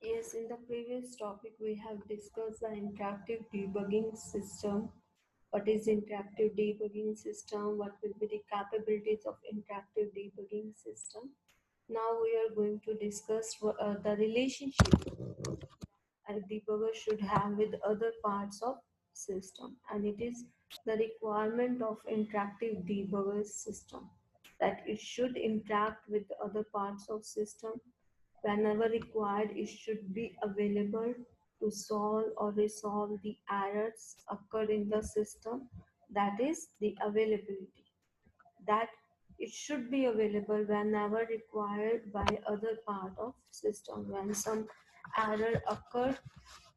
Yes, in the previous topic, we have discussed the interactive debugging system. What is interactive debugging system? What will be the capabilities of interactive debugging system? Now we are going to discuss the relationship a debugger should have with other parts of system, and it is the requirement of interactive debugger system that it should interact with the other parts of system. Whenever required, it should be available to solve or resolve the errors occurred in the system. That is the availability. That it should be available whenever required by other part of system. When some error occur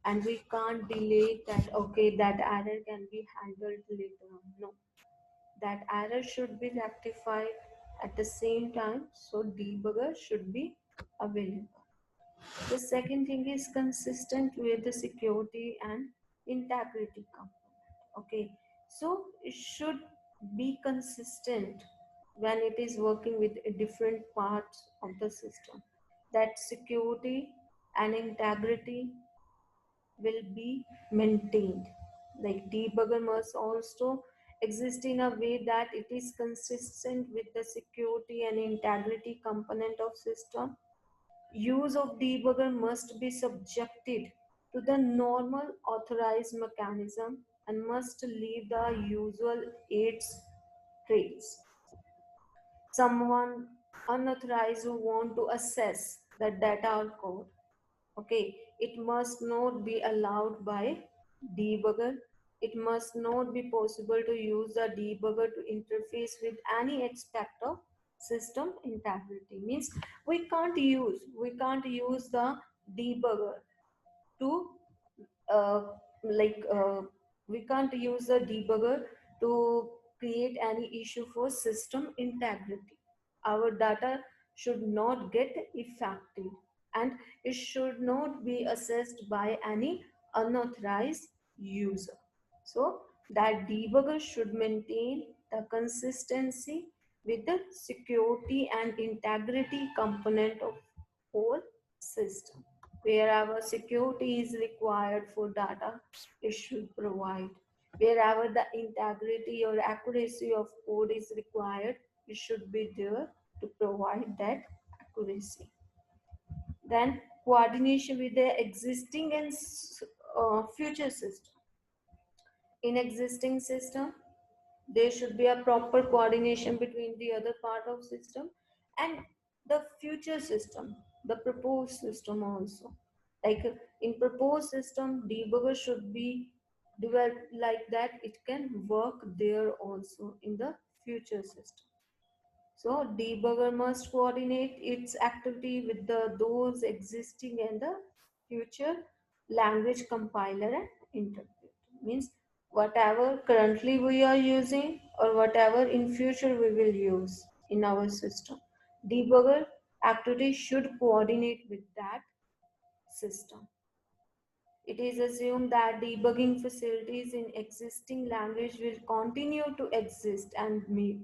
and we can't delay that, okay, that error can be handled later on. No, that error should be rectified at the same time. So debugger should be available. The second thing is consistent with the security and integrity component. Okay, so it should be consistent when it is working with different parts of the system. That security and integrity will be maintained. Like debugger must also exist in a way that it is consistent with the security and integrity component of system. Use of debugger must be subjected to the normal authorized mechanism and must leave the usual aids trails. Someone unauthorized who want to access the data or code, okay, it must not be allowed by debugger. It must not be possible to use the debugger to interface with any aspect of system integrity. Means we can't use the debugger to uh, like we can't use the debugger to create any issue for system integrity. Our data should not get affected, and it should not be accessed by any unauthorized user. So that debugger should maintain the consistency with the security and integrity component of whole system. Wherever security is required for data, it should provide. Wherever the integrity or accuracy of code is required, it should be there to provide that accuracy. Then coordination with the existing and future system. In existing system, there should be a proper coordination between the other part of system and the future system, the proposed system also. Like in proposed system, debugger should be developed like that it can work there also in the future system. So debugger must coordinate its activity with those existing and the future language compiler and interpreter. Means whatever currently we are using or whatever in future we will use in our system, debugger activity should coordinate with that system. It is assumed that debugging facilities in existing language will continue to exist and be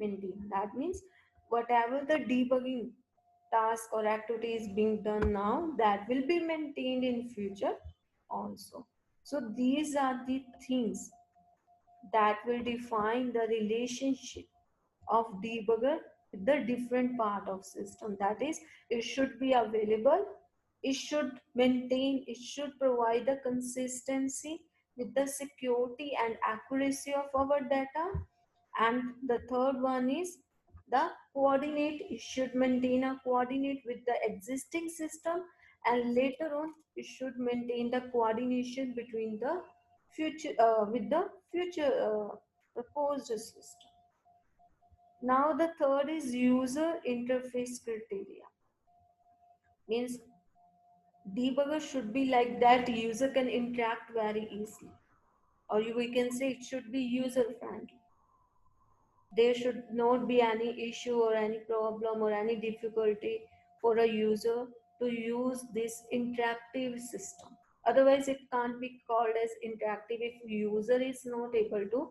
maintained. That means whatever the debugging task or activity is being done now, that will be maintained in future also. So these are the things that will define the relationship of debugger with the different part of system. That is, it should be available, it should maintain, it should provide the consistency with the security and accuracy of our data. And the third one is the coordinate, it should maintain a coordinate with the existing system, and later on it should maintain the coordination between the future with the future proposed system. Now the third is user interface criteria. Means debugger should be like that user can interact very easily, or we can say it should be user friendly. There should not be any issue or any problem or any difficulty for a user to use this interactive system. Otherwise it can't be called as interactive if user is not able to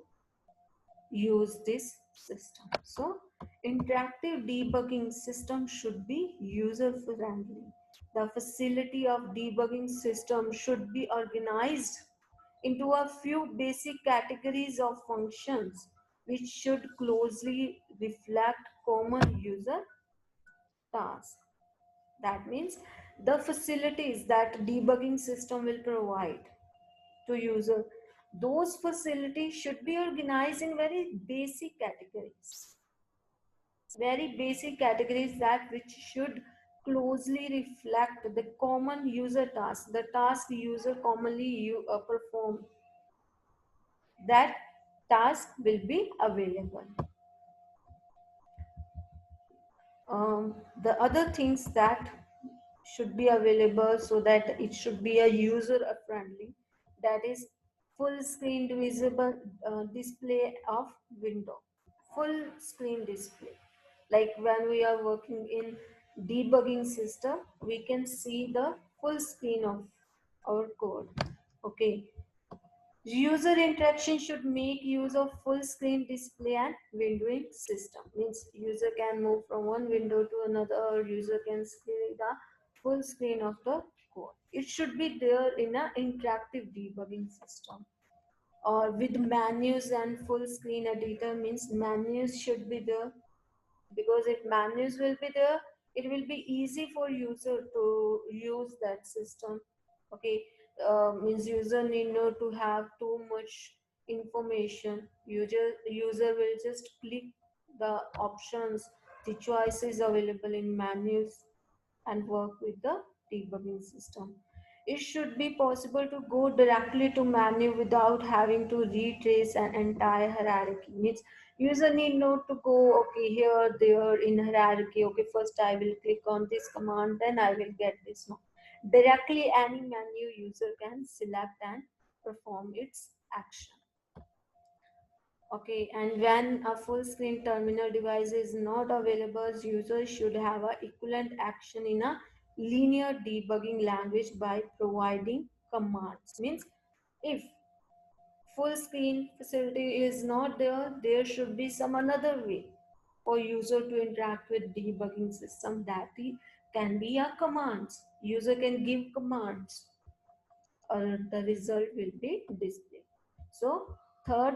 use this system. So interactive debugging system should be user friendly. The facility of debugging system should be organized into a few basic categories of functions which should closely reflect common user tasks. That means the facilities that debugging system will provide to user, those facilities should be organized in very basic categories. Very basic categories that which should closely reflect the common user task, the task user commonly perform. That task will be available. The other things that should be available so that it should be a user friendly, that is full screen visible display of window, full screen display. Like when we are working in debugging system, we can see the full screen of our code. Okay, user interaction should make use of full screen display and windowing system. Means user can move from one window to another, or user can see the full screen of the code. It should be there in an interactive debugging system. Or with menus and full screen editor, means menus should be there, because if menus will be there, it will be easy for user to use that system. Okay, means user need not to have too much information. User will just click the options, the choices available in menus, and work with the debugging system. It should be possible to go directly to menu without having to retrace an entire hierarchy. Means user need not to go, okay, here, there in hierarchy. Okay, first I will click on this command, then I will get this. No. Directly any menu user can select and perform its action. Okay, and when a full screen terminal device is not available, users should have a equivalent action in a linear debugging language by providing commands. Means if full screen facility is not there, there should be some another way for user to interact with debugging system. That can be a commands. User can give commands, or the result will be displayed. So third,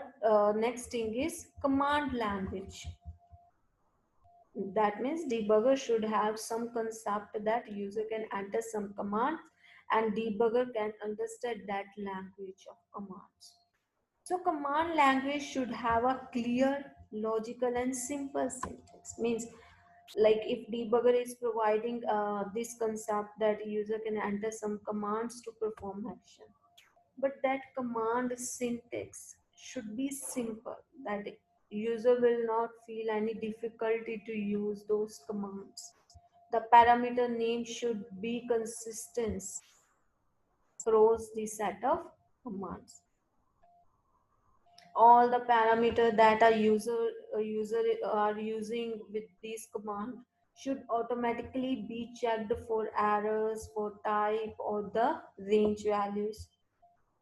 next thing is command language. That means debugger should have some concept that user can enter some commands and debugger can understand that language of commands. So command language should have a clear, logical and simple syntax. Means like if debugger is providing this concept that user can enter some commands to perform action, but that command syntax should be simple, that user will not feel any difficulty to use those commands. The parameter name should be consistent across the set of commands. All the parameter that a user are using with this command should automatically be checked for errors, for type or the range values.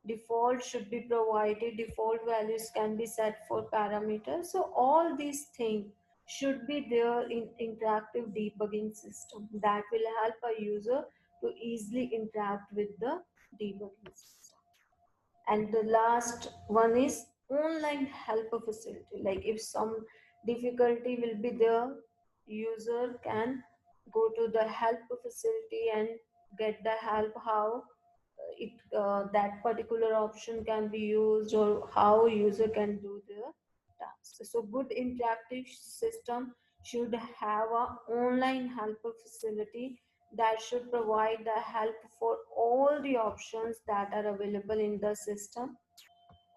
Default should be provided, default values can be set for parameters. So all these things should be there in interactive debugging system that will help a user to easily interact with the debugging system. And the last one is online help facility. Like if some difficulty will be there, user can go to the help facility and get the help how it that particular option can be used, or how user can do the task. So good interactive system should have a online help facility that should provide the help for all the options that are available in the system,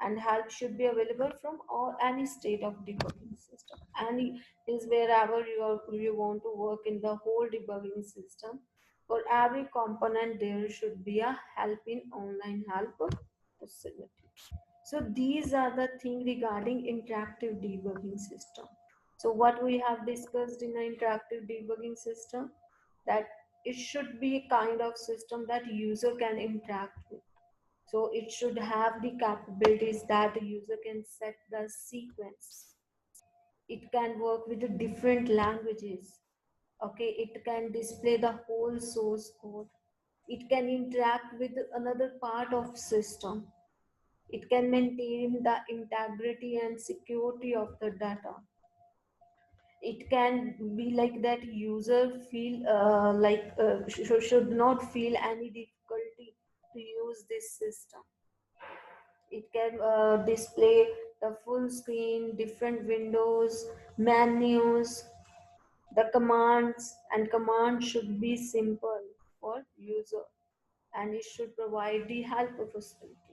and help should be available from all any state of debugging system. Any is wherever you want to work in the whole debugging system, for every component there should be a help in online help facility. So these are the things regarding interactive debugging system. So what we have discussed in an interactive debugging system, that it should be a kind of system that user can interact with. So it should have the capabilities that the user can set the sequence. It can work with the different languages. Okay, it can display the whole source code. It can interact with another part of system. It can maintain the integrity and security of the data. It can be like that user feel should not feel any difficulty to use this system. It can display the full screen, different windows, menus, the commands, and commands should be simple for user, and it should provide the help facility.